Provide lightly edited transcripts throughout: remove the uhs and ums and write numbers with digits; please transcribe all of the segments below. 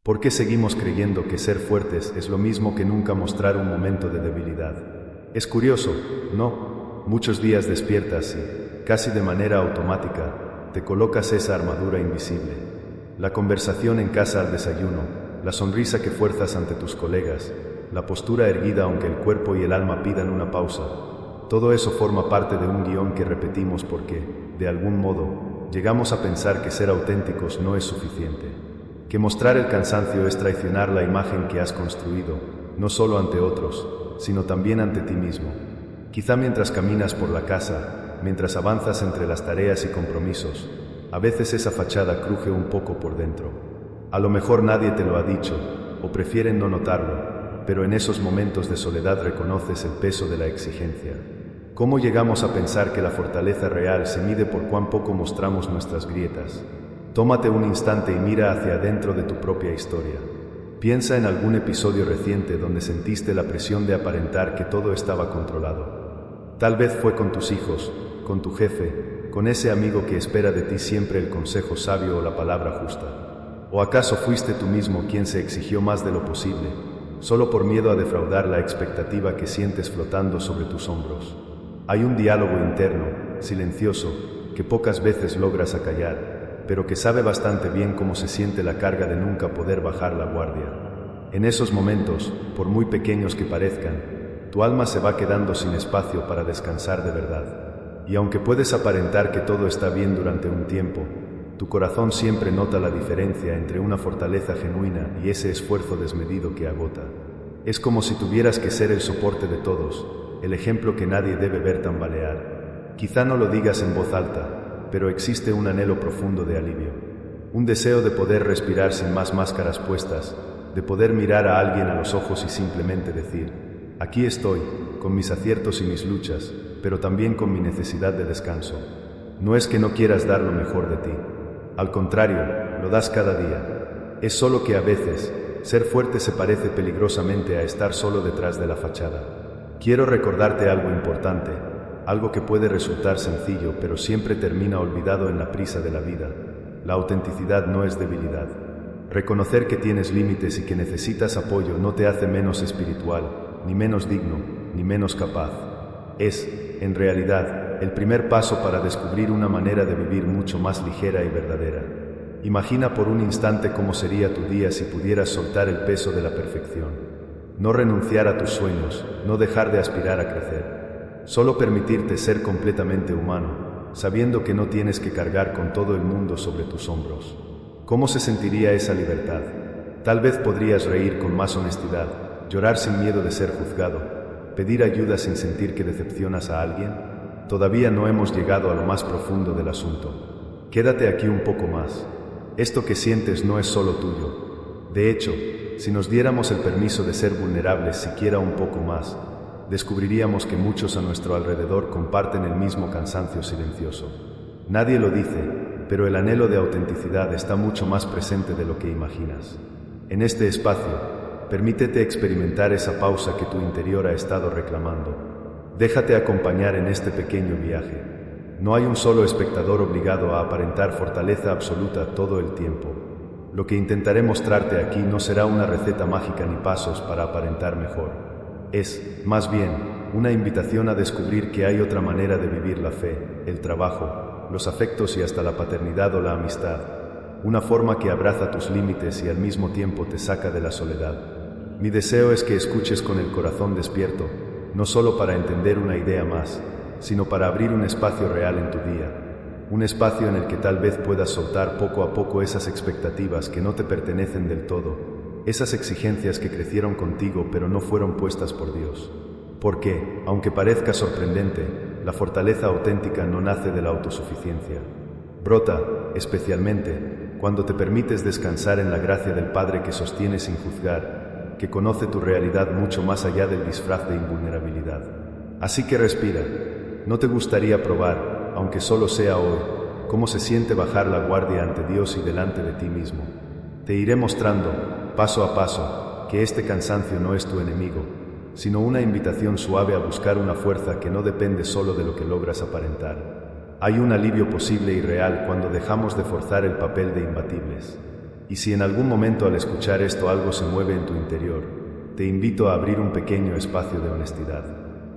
¿Por qué seguimos creyendo que ser fuertes es lo mismo que nunca mostrar un momento de debilidad? Es curioso, ¿no? Muchos días despiertas y, casi de manera automática, te colocas esa armadura invisible. La conversación en casa al desayuno, la sonrisa que fuerzas ante tus colegas, la postura erguida aunque el cuerpo y el alma pidan una pausa. Todo eso forma parte de un guión que repetimos porque, de algún modo, llegamos a pensar que ser auténticos no es suficiente. Que mostrar el cansancio es traicionar la imagen que has construido, no solo ante otros, sino también ante ti mismo. Quizá mientras caminas por la casa, mientras avanzas entre las tareas y compromisos, a veces esa fachada cruje un poco por dentro. A lo mejor nadie te lo ha dicho, o prefieren no notarlo, pero en esos momentos de soledad reconoces el peso de la exigencia. ¿Cómo llegamos a pensar que la fortaleza real se mide por cuán poco mostramos nuestras grietas? Tómate un instante y mira hacia adentro de tu propia historia. Piensa en algún episodio reciente donde sentiste la presión de aparentar que todo estaba controlado. Tal vez fue con tus hijos, con tu jefe, con ese amigo que espera de ti siempre el consejo sabio o la palabra justa. ¿O acaso fuiste tú mismo quien se exigió más de lo posible, solo por miedo a defraudar la expectativa que sientes flotando sobre tus hombros? Hay un diálogo interno, silencioso, que pocas veces logras acallar, pero que sabe bastante bien cómo se siente la carga de nunca poder bajar la guardia. En esos momentos, por muy pequeños que parezcan, tu alma se va quedando sin espacio para descansar de verdad. Y aunque puedes aparentar que todo está bien durante un tiempo, tu corazón siempre nota la diferencia entre una fortaleza genuina y ese esfuerzo desmedido que agota. Es como si tuvieras que ser el soporte de todos, el ejemplo que nadie debe ver tambalear. Quizá no lo digas en voz alta, pero existe un anhelo profundo de alivio. Un deseo de poder respirar sin más máscaras puestas, de poder mirar a alguien a los ojos y simplemente decir: aquí estoy, con mis aciertos y mis luchas, pero también con mi necesidad de descanso. No es que no quieras dar lo mejor de ti. Al contrario, lo das cada día. Es solo que a veces, ser fuerte se parece peligrosamente a estar solo detrás de la fachada. Quiero recordarte algo importante, algo que puede resultar sencillo, pero siempre termina olvidado en la prisa de la vida. La autenticidad no es debilidad. Reconocer que tienes límites y que necesitas apoyo no te hace menos espiritual, ni menos digno, ni menos capaz. Es, en realidad, el primer paso para descubrir una manera de vivir mucho más ligera y verdadera. Imagina por un instante cómo sería tu día si pudieras soltar el peso de la perfección. No renunciar a tus sueños, no dejar de aspirar a crecer. Solo permitirte ser completamente humano, sabiendo que no tienes que cargar con todo el mundo sobre tus hombros. ¿Cómo se sentiría esa libertad? Tal vez podrías reír con más honestidad, llorar sin miedo de ser juzgado, pedir ayuda sin sentir que decepcionas a alguien. Todavía no hemos llegado a lo más profundo del asunto. Quédate aquí un poco más. Esto que sientes no es solo tuyo. De hecho, si nos diéramos el permiso de ser vulnerables siquiera un poco más, descubriríamos que muchos a nuestro alrededor comparten el mismo cansancio silencioso. Nadie lo dice, pero el anhelo de autenticidad está mucho más presente de lo que imaginas. En este espacio, permítete experimentar esa pausa que tu interior ha estado reclamando. Déjate acompañar en este pequeño viaje. No hay un solo espectador obligado a aparentar fortaleza absoluta todo el tiempo. Lo que intentaré mostrarte aquí no será una receta mágica ni pasos para aparentar mejor. Es, más bien, una invitación a descubrir que hay otra manera de vivir la fe, el trabajo, los afectos y hasta la paternidad o la amistad. Una forma que abraza tus límites y al mismo tiempo te saca de la soledad. Mi deseo es que escuches con el corazón despierto, no solo para entender una idea más, sino para abrir un espacio real en tu día. Un espacio en el que tal vez puedas soltar poco a poco esas expectativas que no te pertenecen del todo. Esas exigencias que crecieron contigo pero no fueron puestas por Dios. Porque, aunque parezca sorprendente, la fortaleza auténtica no nace de la autosuficiencia. Brota, especialmente, cuando te permites descansar en la gracia del Padre que sostiene sin juzgar, que conoce tu realidad mucho más allá del disfraz de invulnerabilidad. Así que respira. ¿No te gustaría probar, aunque solo sea hoy, cómo se siente bajar la guardia ante Dios y delante de ti mismo? Te iré mostrando, paso a paso, que este cansancio no es tu enemigo, sino una invitación suave a buscar una fuerza que no depende solo de lo que logras aparentar. Hay un alivio posible y real cuando dejamos de forzar el papel de imbatibles. Y si en algún momento al escuchar esto algo se mueve en tu interior, te invito a abrir un pequeño espacio de honestidad.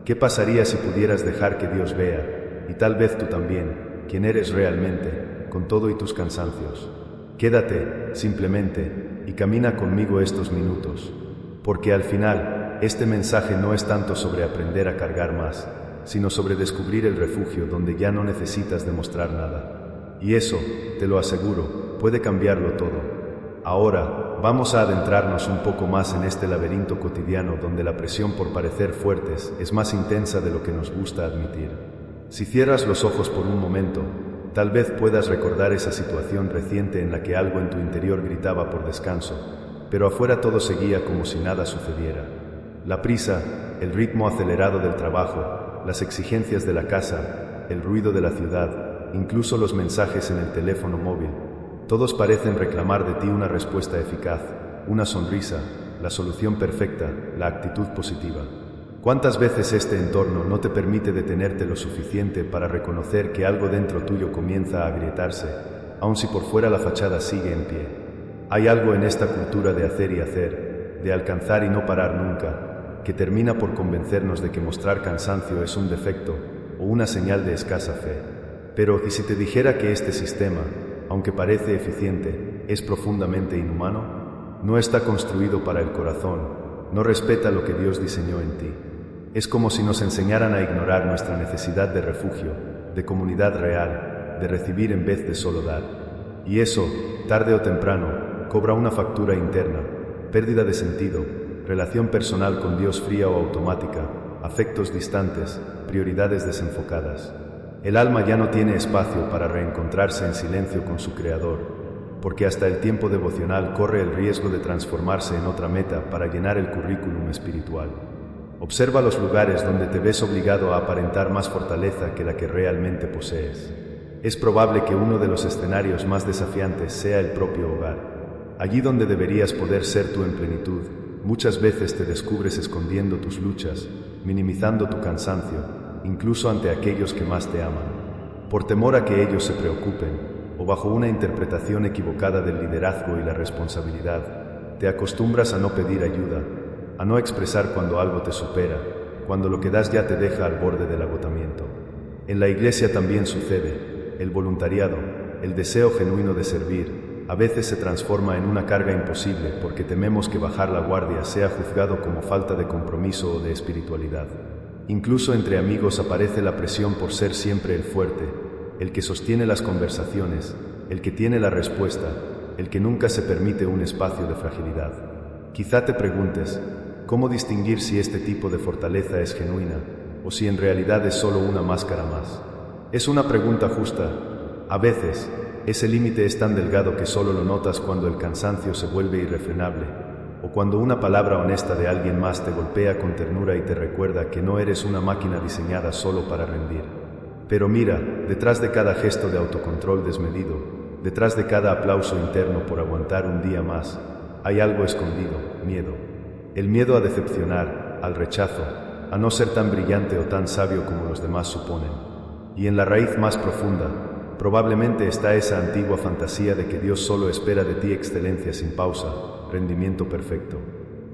¿Qué pasaría si pudieras dejar que Dios vea, y tal vez tú también, quién eres realmente, con todo y tus cansancios? Quédate, simplemente, y camina conmigo estos minutos, porque al final, este mensaje no es tanto sobre aprender a cargar más, sino sobre descubrir el refugio donde ya no necesitas demostrar nada. Y eso, te lo aseguro, puede cambiarlo todo. Ahora, vamos a adentrarnos un poco más en este laberinto cotidiano donde la presión por parecer fuertes es más intensa de lo que nos gusta admitir. Si cierras los ojos por un momento, tal vez puedas recordar esa situación reciente en la que algo en tu interior gritaba por descanso, pero afuera todo seguía como si nada sucediera. La prisa, el ritmo acelerado del trabajo, las exigencias de la casa, el ruido de la ciudad, incluso los mensajes en el teléfono móvil, todos parecen reclamar de ti una respuesta eficaz, una sonrisa, la solución perfecta, la actitud positiva. ¿Cuántas veces este entorno no te permite detenerte lo suficiente para reconocer que algo dentro tuyo comienza a agrietarse, aun si por fuera la fachada sigue en pie? Hay algo en esta cultura de hacer y hacer, de alcanzar y no parar nunca, que termina por convencernos de que mostrar cansancio es un defecto o una señal de escasa fe. Pero, ¿y si te dijera que este sistema, aunque parece eficiente, es profundamente inhumano? No está construido para el corazón, no respeta lo que Dios diseñó en ti. Es como si nos enseñaran a ignorar nuestra necesidad de refugio, de comunidad real, de recibir en vez de solo dar. Y eso, tarde o temprano, cobra una factura interna, pérdida de sentido, relación personal con Dios fría o automática, afectos distantes, prioridades desenfocadas. El alma ya no tiene espacio para reencontrarse en silencio con su Creador, porque hasta el tiempo devocional corre el riesgo de transformarse en otra meta para llenar el currículum espiritual. Observa los lugares donde te ves obligado a aparentar más fortaleza que la que realmente posees. Es probable que uno de los escenarios más desafiantes sea el propio hogar. Allí donde deberías poder ser tú en plenitud, muchas veces te descubres escondiendo tus luchas, minimizando tu cansancio, incluso ante aquellos que más te aman, por temor a que ellos se preocupen, o bajo una interpretación equivocada del liderazgo y la responsabilidad. Te acostumbras a no pedir ayuda, a no expresar cuando algo te supera, cuando lo que das ya te deja al borde del agotamiento. En la iglesia también sucede. El voluntariado, el deseo genuino de servir, a veces se transforma en una carga imposible porque tememos que bajar la guardia sea juzgado como falta de compromiso o de espiritualidad. Incluso entre amigos aparece la presión por ser siempre el fuerte, el que sostiene las conversaciones, el que tiene la respuesta, el que nunca se permite un espacio de fragilidad. Quizá te preguntes, ¿cómo distinguir si este tipo de fortaleza es genuina o si en realidad es solo una máscara más? Es una pregunta justa. A veces, ese límite es tan delgado que solo lo notas cuando el cansancio se vuelve irrefrenable, o cuando una palabra honesta de alguien más te golpea con ternura y te recuerda que no eres una máquina diseñada solo para rendir. Pero mira, detrás de cada gesto de autocontrol desmedido, detrás de cada aplauso interno por aguantar un día más, hay algo escondido, miedo. El miedo a decepcionar, al rechazo, a no ser tan brillante o tan sabio como los demás suponen. Y en la raíz más profunda, probablemente está esa antigua fantasía de que Dios solo espera de ti excelencia sin pausa, rendimiento perfecto.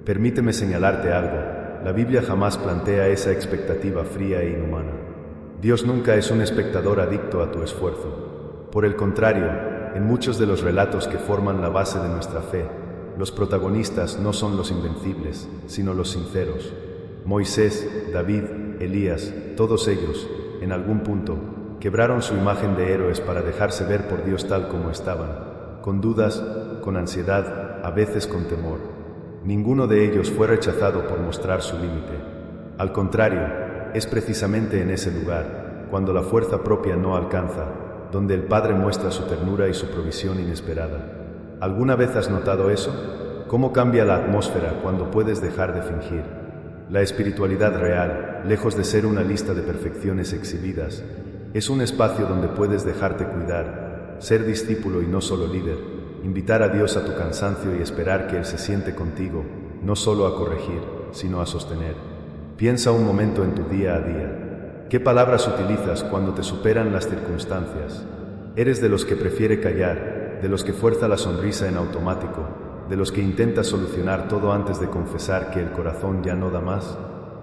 Permíteme señalarte algo, la Biblia jamás plantea esa expectativa fría e inhumana. Dios nunca es un espectador adicto a tu esfuerzo. Por el contrario, en muchos de los relatos que forman la base de nuestra fe, los protagonistas no son los invencibles, sino los sinceros. Moisés, David, Elías, todos ellos, en algún punto, quebraron su imagen de héroes para dejarse ver por Dios tal como estaban, con dudas, con ansiedad, a veces con temor. Ninguno de ellos fue rechazado por mostrar su límite. Al contrario, es precisamente en ese lugar, cuando la fuerza propia no alcanza, donde el Padre muestra su ternura y su provisión inesperada. ¿Alguna vez has notado eso? ¿Cómo cambia la atmósfera cuando puedes dejar de fingir? La espiritualidad real, lejos de ser una lista de perfecciones exhibidas, es un espacio donde puedes dejarte cuidar, ser discípulo y no solo líder, invitar a Dios a tu cansancio y esperar que Él se siente contigo, no solo a corregir, sino a sostener. Piensa un momento en tu día a día. ¿Qué palabras utilizas cuando te superan las circunstancias? ¿Eres de los que prefiere callar, de los que fuerza la sonrisa en automático, de los que intenta solucionar todo antes de confesar que el corazón ya no da más.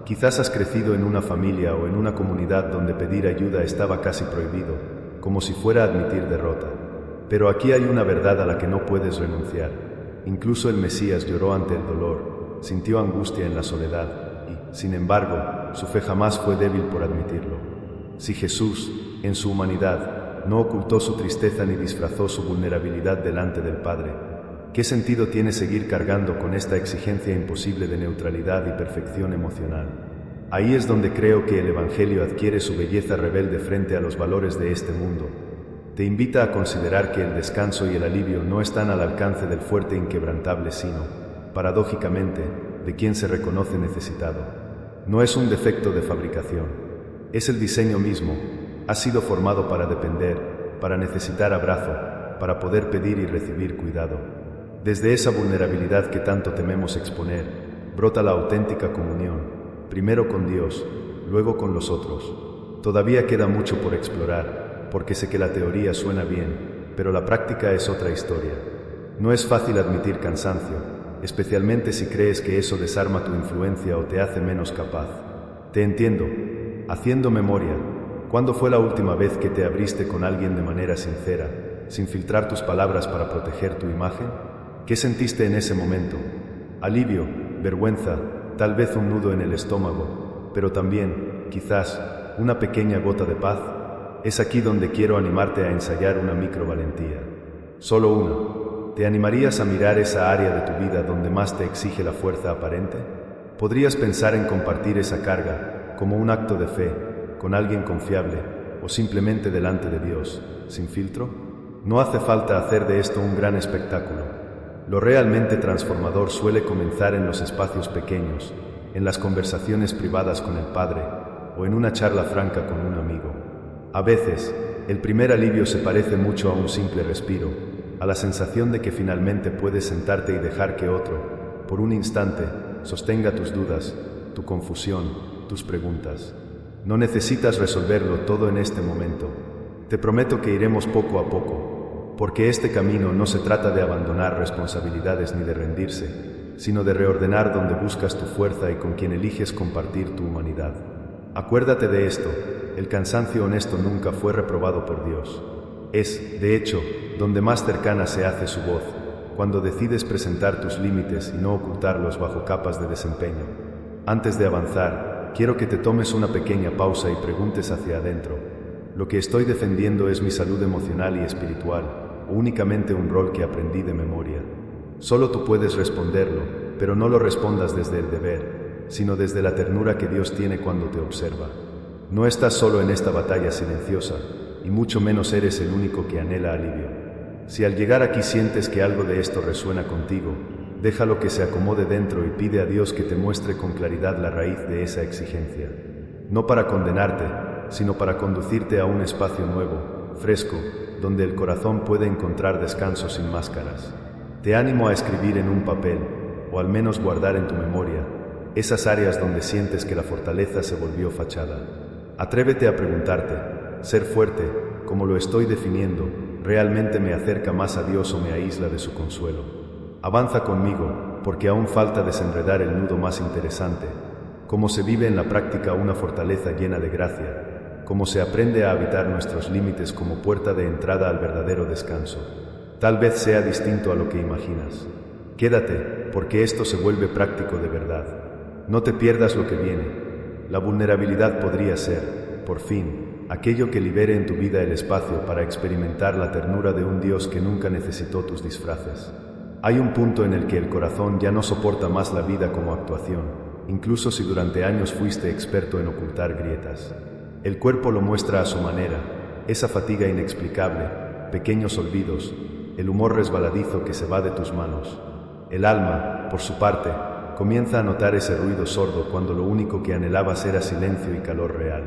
Quizás has crecido en una familia o en una comunidad donde pedir ayuda estaba casi prohibido, como si fuera admitir derrota. Pero aquí hay una verdad a la que no puedes renunciar. Incluso el Mesías lloró ante el dolor, sintió angustia en la soledad y, sin embargo, su fe jamás fue débil por admitirlo. Si Jesús, en su humanidad, no ocultó su tristeza ni disfrazó su vulnerabilidad delante del Padre, ¿qué sentido tiene seguir cargando con esta exigencia imposible de neutralidad y perfección emocional? Ahí es donde creo que el Evangelio adquiere su belleza rebelde frente a los valores de este mundo. Te invita a considerar que el descanso y el alivio no están al alcance del fuerte inquebrantable, sino, paradójicamente, de quien se reconoce necesitado. No es un defecto de fabricación, es el diseño mismo. Has sido formado para depender, para necesitar abrazo, para poder pedir y recibir cuidado. Desde esa vulnerabilidad que tanto tememos exponer, brota la auténtica comunión, primero con Dios, luego con los otros. Todavía queda mucho por explorar, porque sé que la teoría suena bien, pero la práctica es otra historia. No es fácil admitir cansancio, especialmente si crees que eso desarma tu influencia o te hace menos capaz. Te entiendo. Haciendo memoria, ¿cuándo fue la última vez que te abriste con alguien de manera sincera, sin filtrar tus palabras para proteger tu imagen? ¿Qué sentiste en ese momento? Alivio, vergüenza, tal vez un nudo en el estómago, pero también, quizás, una pequeña gota de paz. Es aquí donde quiero animarte a ensayar una microvalentía. Solo una. ¿Te animarías a mirar esa área de tu vida donde más te exige la fuerza aparente? ¿Podrías pensar en compartir esa carga, como un acto de fe, con alguien confiable, o simplemente delante de Dios, sin filtro? No hace falta hacer de esto un gran espectáculo. Lo realmente transformador suele comenzar en los espacios pequeños, en las conversaciones privadas con el Padre, o en una charla franca con un amigo. A veces, el primer alivio se parece mucho a un simple respiro, a la sensación de que finalmente puedes sentarte y dejar que otro, por un instante, sostenga tus dudas, tu confusión, tus preguntas. No necesitas resolverlo todo en este momento. Te prometo que iremos poco a poco, porque este camino no se trata de abandonar responsabilidades ni de rendirse, sino de reordenar donde buscas tu fuerza y con quien eliges compartir tu humanidad. Acuérdate de esto, el cansancio honesto nunca fue reprobado por Dios. Es, de hecho, donde más cercana se hace su voz, cuando decides presentar tus límites y no ocultarlos bajo capas de desempeño. Antes de avanzar, quiero que te tomes una pequeña pausa y preguntes hacia adentro. ¿Lo que estoy defendiendo es mi salud emocional y espiritual, o únicamente un rol que aprendí de memoria? Solo tú puedes responderlo, pero no lo respondas desde el deber, sino desde la ternura que Dios tiene cuando te observa. No estás solo en esta batalla silenciosa, y mucho menos eres el único que anhela alivio. Si al llegar aquí sientes que algo de esto resuena contigo, déjalo que se acomode dentro y pide a Dios que te muestre con claridad la raíz de esa exigencia. No para condenarte, sino para conducirte a un espacio nuevo, fresco, donde el corazón puede encontrar descanso sin máscaras. Te animo a escribir en un papel, o al menos guardar en tu memoria, esas áreas donde sientes que la fortaleza se volvió fachada. Atrévete a preguntarte, ¿ser fuerte, como lo estoy definiendo, realmente me acerca más a Dios o me aísla de su consuelo? Avanza conmigo, porque aún falta desenredar el nudo más interesante, cómo se vive en la práctica una fortaleza llena de gracia, cómo se aprende a habitar nuestros límites como puerta de entrada al verdadero descanso. Tal vez sea distinto a lo que imaginas. Quédate, porque esto se vuelve práctico de verdad. No te pierdas lo que viene. La vulnerabilidad podría ser, por fin, aquello que libere en tu vida el espacio para experimentar la ternura de un Dios que nunca necesitó tus disfraces. Hay un punto en el que el corazón ya no soporta más la vida como actuación, incluso si durante años fuiste experto en ocultar grietas. El cuerpo lo muestra a su manera, esa fatiga inexplicable, pequeños olvidos, el humor resbaladizo que se va de tus manos. El alma, por su parte, comienza a notar ese ruido sordo cuando lo único que anhelabas era silencio y calor real.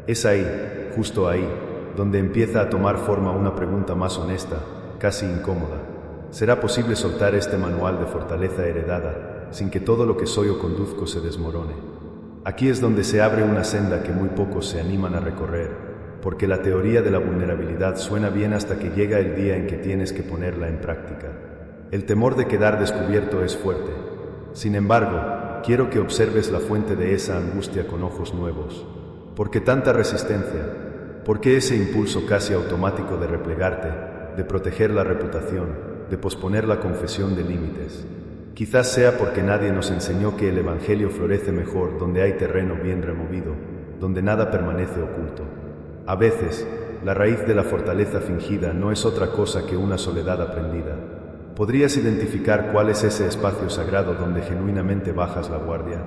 Es ahí, justo ahí, donde empieza a tomar forma una pregunta más honesta, casi incómoda. ¿Será posible soltar este manual de fortaleza heredada, sin que todo lo que soy o conduzco se desmorone? Aquí es donde se abre una senda que muy pocos se animan a recorrer, porque la teoría de la vulnerabilidad suena bien hasta que llega el día en que tienes que ponerla en práctica. El temor de quedar descubierto es fuerte. Sin embargo, quiero que observes la fuente de esa angustia con ojos nuevos. ¿Por qué tanta resistencia? ¿Por qué ese impulso casi automático de replegarte, de proteger la reputación, de posponer la confesión de límites? Quizás sea porque nadie nos enseñó que el Evangelio florece mejor donde hay terreno bien removido, donde nada permanece oculto. A veces, la raíz de la fortaleza fingida no es otra cosa que una soledad aprendida. ¿Podrías identificar cuál es ese espacio sagrado donde genuinamente bajas la guardia?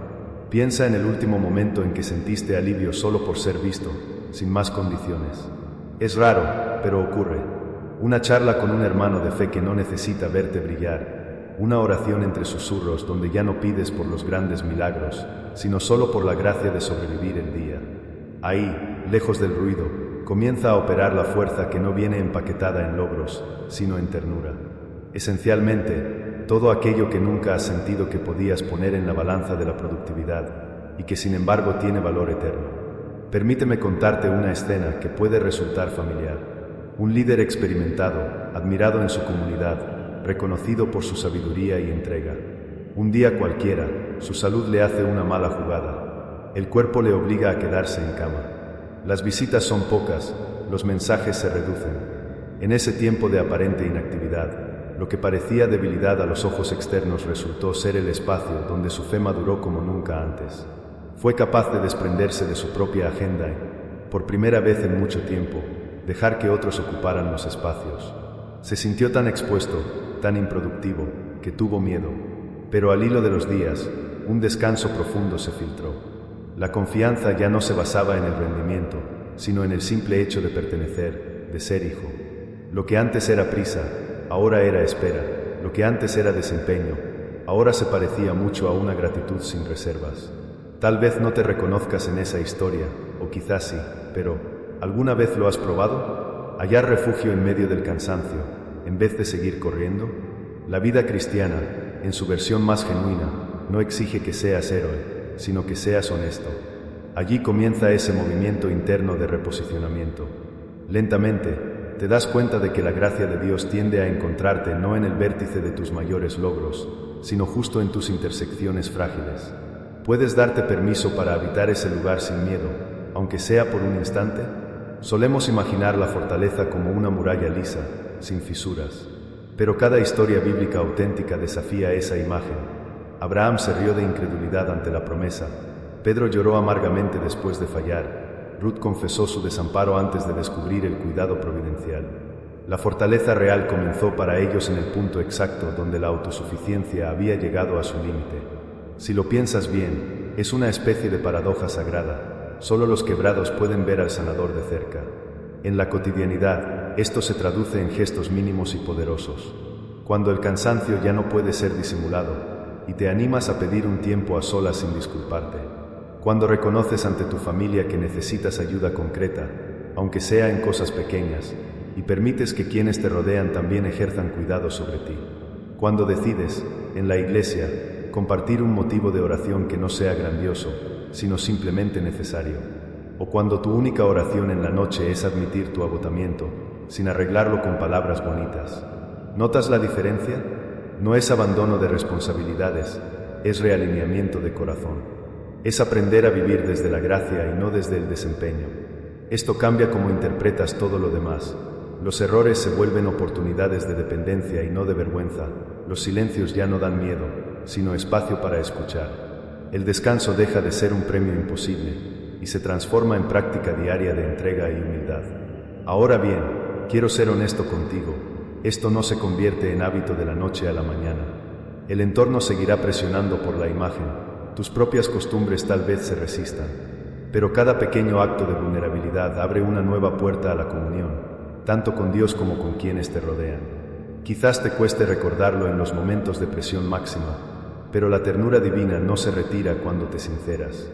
Piensa en el último momento en que sentiste alivio solo por ser visto, sin más condiciones. Es raro, pero ocurre. Una charla con un hermano de fe que no necesita verte brillar. Una oración entre susurros donde ya no pides por los grandes milagros, sino solo por la gracia de sobrevivir el día. Ahí, lejos del ruido, comienza a operar la fuerza que no viene empaquetada en logros, sino en ternura. Esencialmente, todo aquello que nunca has sentido que podías poner en la balanza de la productividad y que sin embargo tiene valor eterno. Permíteme contarte una escena que puede resultar familiar. Un líder experimentado, admirado en su comunidad, reconocido por su sabiduría y entrega. Un día cualquiera, su salud le hace una mala jugada. El cuerpo le obliga a quedarse en cama. Las visitas son pocas, los mensajes se reducen. En ese tiempo de aparente inactividad, lo que parecía debilidad a los ojos externos resultó ser el espacio donde su fe maduró como nunca antes. Fue capaz de desprenderse de su propia agenda y, por primera vez en mucho tiempo, dejar que otros ocuparan los espacios. Se sintió tan expuesto, tan improductivo, que tuvo miedo. Pero al hilo de los días, un descanso profundo se filtró. La confianza ya no se basaba en el rendimiento, sino en el simple hecho de pertenecer, de ser hijo. Lo que antes era prisa, ahora era espera. Lo que antes era desempeño, ahora se parecía mucho a una gratitud sin reservas. Tal vez no te reconozcas en esa historia, o quizás sí, pero ¿alguna vez lo has probado? Hallar refugio en medio del cansancio, en vez de seguir corriendo. La vida cristiana, en su versión más genuina, no exige que seas héroe, sino que seas honesto. Allí comienza ese movimiento interno de reposicionamiento. Lentamente, te das cuenta de que la gracia de Dios tiende a encontrarte no en el vértice de tus mayores logros, sino justo en tus intersecciones frágiles. ¿Puedes darte permiso para habitar ese lugar sin miedo, aunque sea por un instante? Solemos imaginar la fortaleza como una muralla lisa, sin fisuras. Pero cada historia bíblica auténtica desafía esa imagen. Abraham se rió de incredulidad ante la promesa. Pedro lloró amargamente después de fallar. Ruth confesó su desamparo antes de descubrir el cuidado providencial. La fortaleza real comenzó para ellos en el punto exacto donde la autosuficiencia había llegado a su límite. Si lo piensas bien, es una especie de paradoja sagrada. Solo los quebrados pueden ver al sanador de cerca. En la cotidianidad, esto se traduce en gestos mínimos y poderosos. Cuando el cansancio ya no puede ser disimulado, y te animas a pedir un tiempo a solas sin disculparte. Cuando reconoces ante tu familia que necesitas ayuda concreta, aunque sea en cosas pequeñas, y permites que quienes te rodean también ejerzan cuidado sobre ti. Cuando decides, en la iglesia, compartir un motivo de oración que no sea grandioso, sino simplemente necesario. O cuando tu única oración en la noche es admitir tu agotamiento, sin arreglarlo con palabras bonitas. ¿Notas la diferencia? No es abandono de responsabilidades, es realineamiento de corazón. Es aprender a vivir desde la gracia y no desde el desempeño. Esto cambia cómo interpretas todo lo demás. Los errores se vuelven oportunidades de dependencia y no de vergüenza. Los silencios ya no dan miedo, sino espacio para escuchar. El descanso deja de ser un premio imposible y se transforma en práctica diaria de entrega y humildad. Ahora bien, quiero ser honesto contigo. Esto no se convierte en hábito de la noche a la mañana. El entorno seguirá presionando por la imagen. Tus propias costumbres tal vez se resistan. Pero cada pequeño acto de vulnerabilidad abre una nueva puerta a la comunión, tanto con Dios como con quienes te rodean. Quizás te cueste recordarlo en los momentos de presión máxima, pero la ternura divina no se retira cuando te sinceras.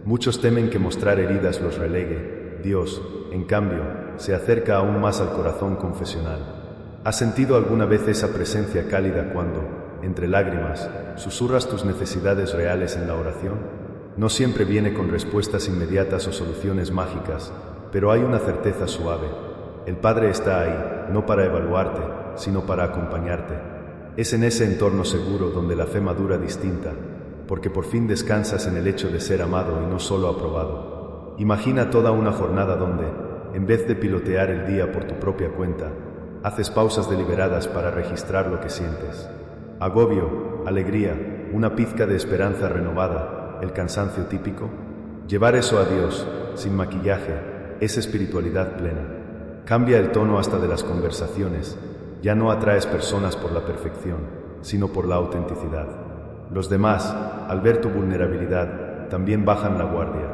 Muchos temen que mostrar heridas los relegue. Dios, en cambio, se acerca aún más al corazón confesional. ¿Has sentido alguna vez esa presencia cálida cuando, entre lágrimas, susurras tus necesidades reales en la oración? No siempre viene con respuestas inmediatas o soluciones mágicas, pero hay una certeza suave. El Padre está ahí, no para evaluarte, sino para acompañarte. Es en ese entorno seguro donde la fe madura distinta, porque por fin descansas en el hecho de ser amado y no solo aprobado. Imagina toda una jornada donde, en vez de pilotear el día por tu propia cuenta, haces pausas deliberadas para registrar lo que sientes. Agobio, alegría, una pizca de esperanza renovada, el cansancio típico. Llevar eso a Dios, sin maquillaje, es espiritualidad plena. Cambia el tono hasta de las conversaciones. Ya no atraes personas por la perfección, sino por la autenticidad. Los demás, al ver tu vulnerabilidad, también bajan la guardia.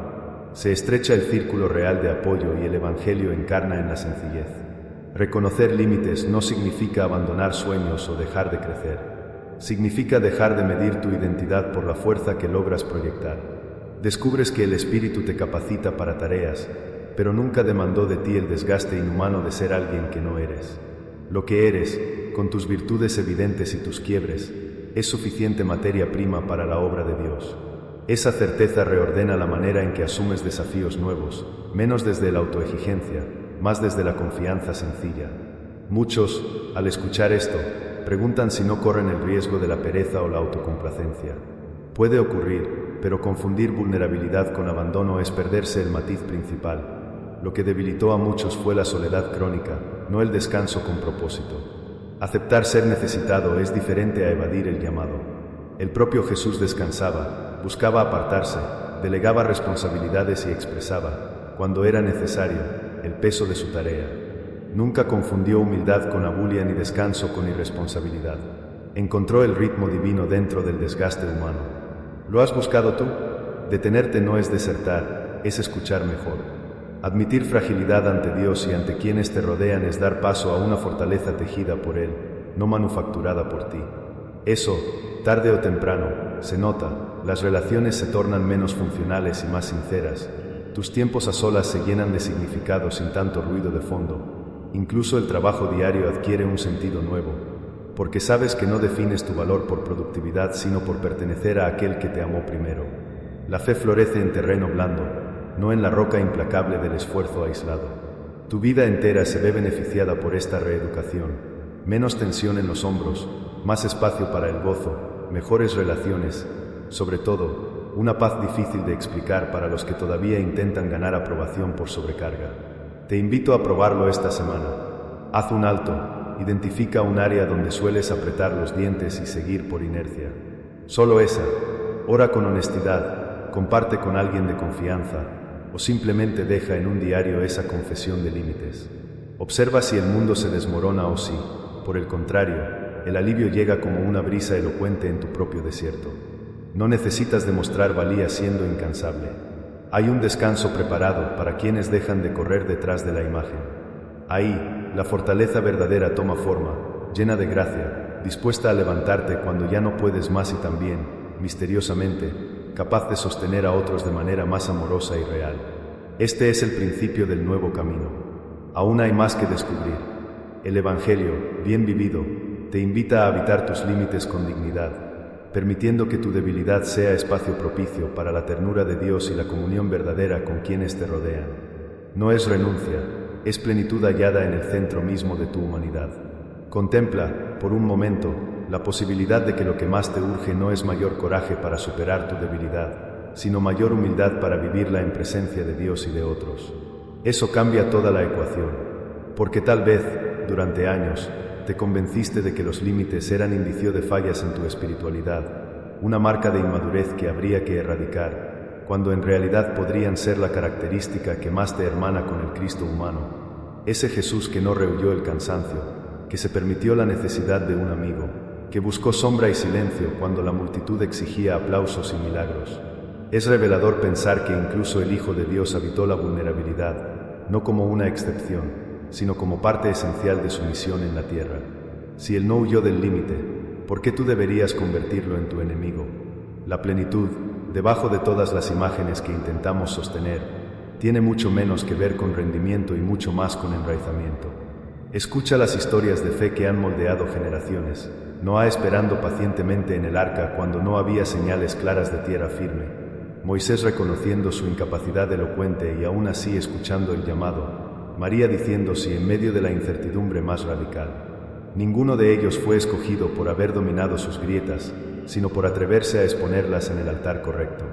Se estrecha el círculo real de apoyo y el Evangelio encarna en la sencillez. Reconocer límites no significa abandonar sueños o dejar de crecer. Significa dejar de medir tu identidad por la fuerza que logras proyectar. Descubres que el Espíritu te capacita para tareas, pero nunca demandó de ti el desgaste inhumano de ser alguien que no eres. Lo que eres, con tus virtudes evidentes y tus quiebres, es suficiente materia prima para la obra de Dios. Esa certeza reordena la manera en que asumes desafíos nuevos, menos desde la autoexigencia, más desde la confianza sencilla. Muchos, al escuchar esto, preguntan si no corren el riesgo de la pereza o la autocomplacencia. Puede ocurrir, pero confundir vulnerabilidad con abandono es perderse el matiz principal. Lo que debilitó a muchos fue la soledad crónica, no el descanso con propósito. Aceptar ser necesitado es diferente a evadir el llamado. El propio Jesús descansaba, buscaba apartarse, delegaba responsabilidades y expresaba, cuando era necesario, el peso de su tarea. Nunca confundió humildad con abulia ni descanso con irresponsabilidad. Encontró el ritmo divino dentro del desgaste humano. ¿Lo has buscado tú? Detenerte no es desertar, es escuchar mejor. Admitir fragilidad ante Dios y ante quienes te rodean es dar paso a una fortaleza tejida por Él, no manufacturada por ti. Eso, tarde o temprano, se nota, las relaciones se tornan menos funcionales y más sinceras, tus tiempos a solas se llenan de significado sin tanto ruido de fondo, incluso el trabajo diario adquiere un sentido nuevo, porque sabes que no defines tu valor por productividad sino por pertenecer a aquel que te amó primero. La fe florece en terreno blando, no en la roca implacable del esfuerzo aislado. Tu vida entera se ve beneficiada por esta reeducación. Menos tensión en los hombros, más espacio para el gozo, mejores relaciones, sobre todo, una paz difícil de explicar para los que todavía intentan ganar aprobación por sobrecarga. Te invito a probarlo esta semana. Haz un alto, identifica un área donde sueles apretar los dientes y seguir por inercia. Solo esa. Ora con honestidad, comparte con alguien de confianza, o simplemente deja en un diario esa confesión de límites. Observa si el mundo se desmorona o si, por el contrario, el alivio llega como una brisa elocuente en tu propio desierto. No necesitas demostrar valía siendo incansable. Hay un descanso preparado para quienes dejan de correr detrás de la imagen. Ahí, la fortaleza verdadera toma forma, llena de gracia, dispuesta a levantarte cuando ya no puedes más y también, misteriosamente, capaz de sostener a otros de manera más amorosa y real. Este es el principio del nuevo camino. Aún hay más que descubrir. El Evangelio, bien vivido, te invita a habitar tus límites con dignidad, permitiendo que tu debilidad sea espacio propicio para la ternura de Dios y la comunión verdadera con quienes te rodean. No es renuncia, es plenitud hallada en el centro mismo de tu humanidad. Contempla, por un momento, la posibilidad de que lo que más te urge no es mayor coraje para superar tu debilidad, sino mayor humildad para vivirla en presencia de Dios y de otros. Eso cambia toda la ecuación, porque tal vez, durante años, te convenciste de que los límites eran indicio de fallas en tu espiritualidad, una marca de inmadurez que habría que erradicar, cuando en realidad podrían ser la característica que más te hermana con el Cristo humano, ese Jesús que no rehuyó el cansancio, que se permitió la necesidad de un amigo, que buscó sombra y silencio cuando la multitud exigía aplausos y milagros. Es revelador pensar que incluso el Hijo de Dios habitó la vulnerabilidad, no como una excepción, sino como parte esencial de su misión en la tierra. Si Él no huyó del límite, ¿por qué tú deberías convertirlo en tu enemigo? La plenitud, debajo de todas las imágenes que intentamos sostener, tiene mucho menos que ver con rendimiento y mucho más con enraizamiento. Escucha las historias de fe que han moldeado generaciones. Noé esperando pacientemente en el arca cuando no había señales claras de tierra firme. Moisés reconociendo su incapacidad elocuente y aún así escuchando el llamado, María diciendo sí en medio de la incertidumbre más radical. Ninguno de ellos fue escogido por haber dominado sus grietas, sino por atreverse a exponerlas en el altar correcto.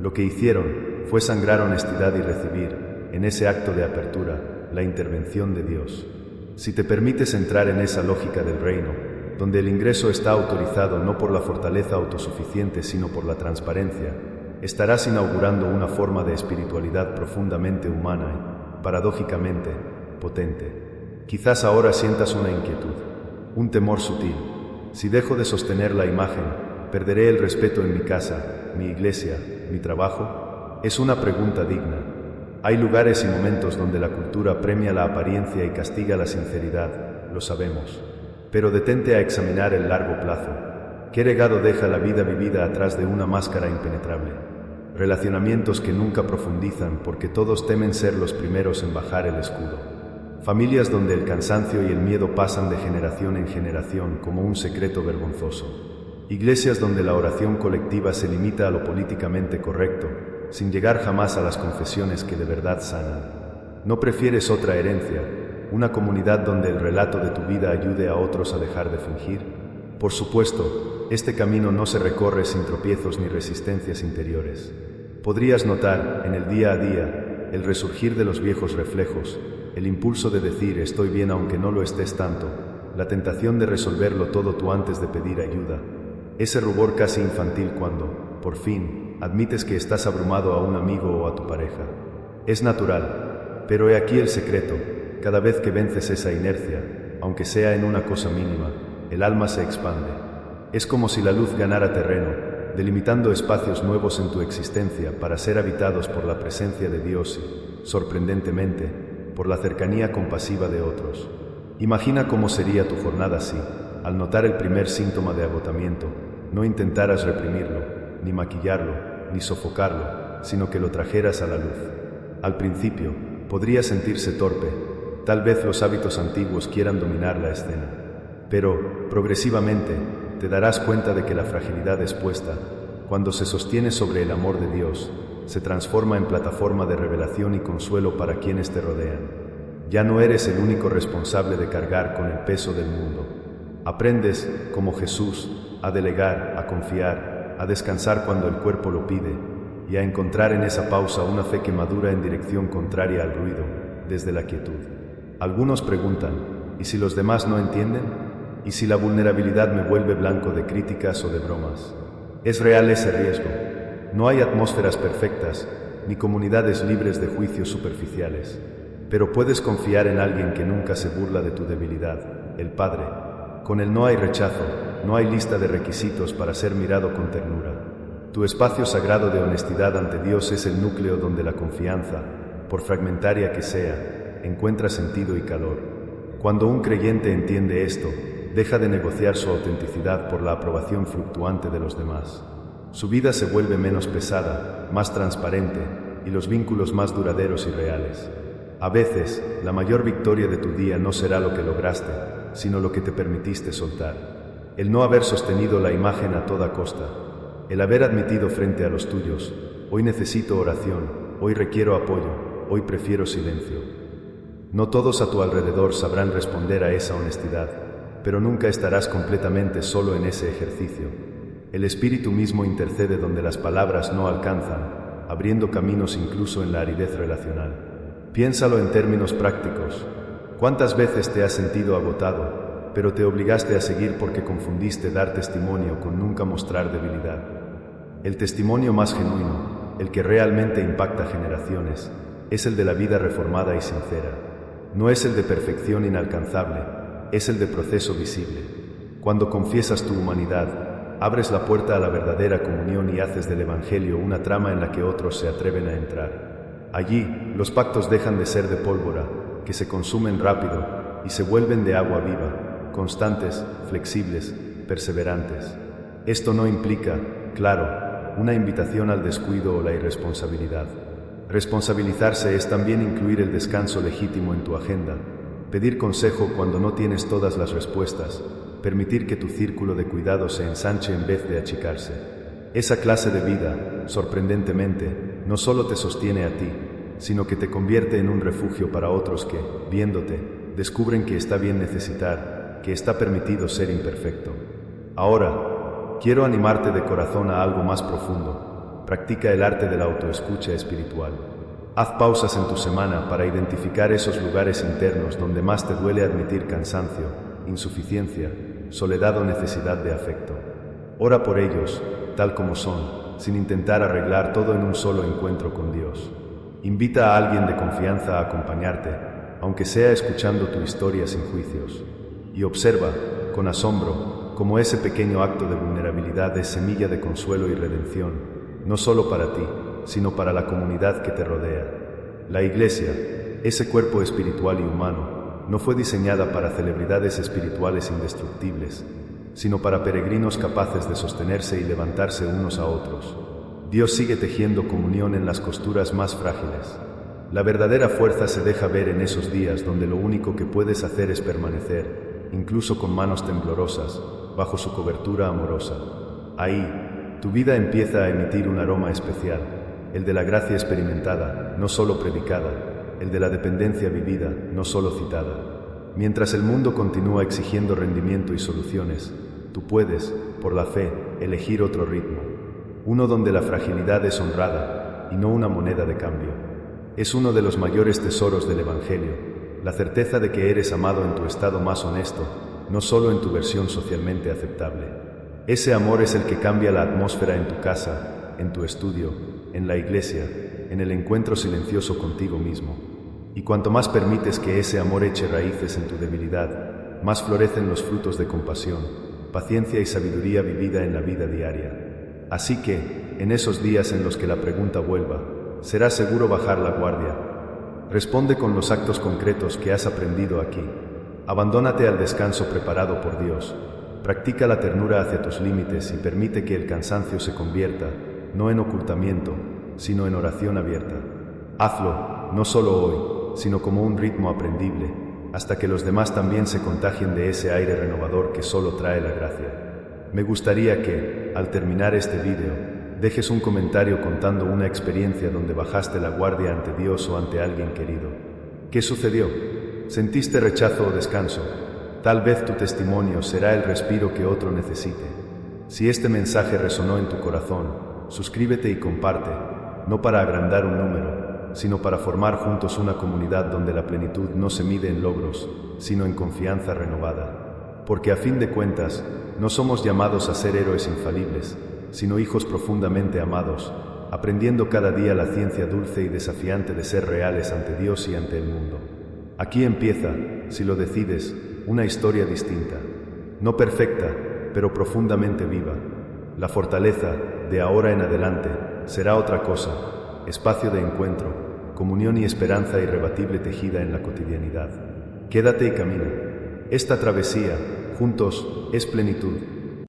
Lo que hicieron fue sangrar honestidad y recibir, en ese acto de apertura, la intervención de Dios. Si te permites entrar en esa lógica del reino, donde el ingreso está autorizado no por la fortaleza autosuficiente sino por la transparencia, estarás inaugurando una forma de espiritualidad profundamente humana y, paradójicamente, potente. Quizás ahora sientas una inquietud, un temor sutil. Si dejo de sostener la imagen, ¿perderé el respeto en mi casa, mi iglesia, mi trabajo? Es una pregunta digna. Hay lugares y momentos donde la cultura premia la apariencia y castiga la sinceridad, lo sabemos. Pero detente a examinar el largo plazo. ¿Qué legado deja la vida vivida atrás de una máscara impenetrable? Relacionamientos que nunca profundizan porque todos temen ser los primeros en bajar el escudo. Familias donde el cansancio y el miedo pasan de generación en generación como un secreto vergonzoso. Iglesias donde la oración colectiva se limita a lo políticamente correcto, sin llegar jamás a las confesiones que de verdad sanan. ¿No prefieres otra herencia? ¿Una comunidad donde el relato de tu vida ayude a otros a dejar de fingir? Por supuesto, este camino no se recorre sin tropiezos ni resistencias interiores. Podrías notar, en el día a día, el resurgir de los viejos reflejos, el impulso de decir estoy bien aunque no lo estés tanto, la tentación de resolverlo todo tú antes de pedir ayuda, ese rubor casi infantil cuando, por fin, admites que estás abrumado a un amigo o a tu pareja. Es natural, pero he aquí el secreto: cada vez que vences esa inercia, aunque sea en una cosa mínima, el alma se expande. Es como si la luz ganara terreno, delimitando espacios nuevos en tu existencia para ser habitados por la presencia de Dios y, sorprendentemente, por la cercanía compasiva de otros. Imagina cómo sería tu jornada si, al notar el primer síntoma de agotamiento, no intentaras reprimirlo, ni maquillarlo, ni sofocarlo, sino que lo trajeras a la luz. Al principio, podría sentirse torpe, tal vez los hábitos antiguos quieran dominar la escena. Pero, progresivamente, te darás cuenta de que la fragilidad expuesta, cuando se sostiene sobre el amor de Dios, se transforma en plataforma de revelación y consuelo para quienes te rodean. Ya no eres el único responsable de cargar con el peso del mundo. Aprendes, como Jesús, a delegar, a confiar, a descansar cuando el cuerpo lo pide, y a encontrar en esa pausa una fe que madura en dirección contraria al ruido, desde la quietud. Algunos preguntan, ¿y si los demás no entienden? ¿Y si la vulnerabilidad me vuelve blanco de críticas o de bromas? Es real ese riesgo. No hay atmósferas perfectas, ni comunidades libres de juicios superficiales. Pero puedes confiar en alguien que nunca se burla de tu debilidad, el Padre. Con él no hay rechazo, no hay lista de requisitos para ser mirado con ternura. Tu espacio sagrado de honestidad ante Dios es el núcleo donde la confianza, por fragmentaria que sea, encuentra sentido y calor. Cuando un creyente entiende esto, deja de negociar su autenticidad por la aprobación fluctuante de los demás. Su vida se vuelve menos pesada, más transparente, y los vínculos más duraderos y reales. A veces, la mayor victoria de tu día no será lo que lograste, sino lo que te permitiste soltar. El no haber sostenido la imagen a toda costa. El haber admitido frente a los tuyos, hoy necesito oración, hoy requiero apoyo, hoy prefiero silencio. No todos a tu alrededor sabrán responder a esa honestidad, pero nunca estarás completamente solo en ese ejercicio. El Espíritu mismo intercede donde las palabras no alcanzan, abriendo caminos incluso en la aridez relacional. Piénsalo en términos prácticos. ¿Cuántas veces te has sentido agotado, pero te obligaste a seguir porque confundiste dar testimonio con nunca mostrar debilidad? El testimonio más genuino, el que realmente impacta generaciones, es el de la vida reformada y sincera. No es el de perfección inalcanzable, es el de proceso visible. Cuando confiesas tu humanidad, abres la puerta a la verdadera comunión y haces del Evangelio una trama en la que otros se atreven a entrar. Allí, los pactos dejan de ser de pólvora, que se consumen rápido, y se vuelven de agua viva, constantes, flexibles, perseverantes. Esto no implica, claro, una invitación al descuido o la irresponsabilidad. Responsabilizarse es también incluir el descanso legítimo en tu agenda, pedir consejo cuando no tienes todas las respuestas, permitir que tu círculo de cuidado se ensanche en vez de achicarse. Esa clase de vida, sorprendentemente, no solo te sostiene a ti, sino que te convierte en un refugio para otros que, viéndote, descubren que está bien necesitar, que está permitido ser imperfecto. Ahora, quiero animarte de corazón a algo más profundo. Practica el arte de la autoescucha espiritual. Haz pausas en tu semana para identificar esos lugares internos donde más te duele admitir cansancio, insuficiencia, soledad o necesidad de afecto. Ora por ellos, tal como son, sin intentar arreglar todo en un solo encuentro con Dios. Invita a alguien de confianza a acompañarte, aunque sea escuchando tu historia sin juicios. Y observa, con asombro, cómo ese pequeño acto de vulnerabilidad es semilla de consuelo y redención, no solo para ti, sino para la comunidad que te rodea. La Iglesia, ese cuerpo espiritual y humano, no fue diseñada para celebridades espirituales indestructibles, sino para peregrinos capaces de sostenerse y levantarse unos a otros. Dios sigue tejiendo comunión en las costuras más frágiles. La verdadera fuerza se deja ver en esos días donde lo único que puedes hacer es permanecer, incluso con manos temblorosas, bajo su cobertura amorosa. Ahí, tu vida empieza a emitir un aroma especial, el de la gracia experimentada, no solo predicada, el de la dependencia vivida, no solo citada. Mientras el mundo continúa exigiendo rendimiento y soluciones, tú puedes, por la fe, elegir otro ritmo. Uno donde la fragilidad es honrada y no una moneda de cambio. Es uno de los mayores tesoros del Evangelio, la certeza de que eres amado en tu estado más honesto, no solo en tu versión socialmente aceptable. Ese amor es el que cambia la atmósfera en tu casa, en tu estudio, en la iglesia, en el encuentro silencioso contigo mismo. Y cuanto más permites que ese amor eche raíces en tu debilidad, más florecen los frutos de compasión, paciencia y sabiduría vivida en la vida diaria. Así que, en esos días en los que la pregunta vuelva, será seguro bajar la guardia. Responde con los actos concretos que has aprendido aquí. Abandónate al descanso preparado por Dios. Practica la ternura hacia tus límites y permite que el cansancio se convierta, no en ocultamiento, sino en oración abierta. Hazlo, no solo hoy, sino como un ritmo aprendible, hasta que los demás también se contagien de ese aire renovador que solo trae la gracia. Me gustaría que, al terminar este vídeo, dejes un comentario contando una experiencia donde bajaste la guardia ante Dios o ante alguien querido. ¿Qué sucedió? ¿Sentiste rechazo o descanso? Tal vez tu testimonio será el respiro que otro necesite. Si este mensaje resonó en tu corazón, suscríbete y comparte, no para agrandar un número, sino para formar juntos una comunidad donde la plenitud no se mide en logros, sino en confianza renovada. Porque a fin de cuentas, no somos llamados a ser héroes infalibles, sino hijos profundamente amados, aprendiendo cada día la ciencia dulce y desafiante de ser reales ante Dios y ante el mundo. Aquí empieza, si lo decides, una historia distinta, no perfecta, pero profundamente viva. La fortaleza, de ahora en adelante, será otra cosa, espacio de encuentro, comunión y esperanza irrebatible tejida en la cotidianidad. Quédate y camina. Esta travesía, juntos, es plenitud.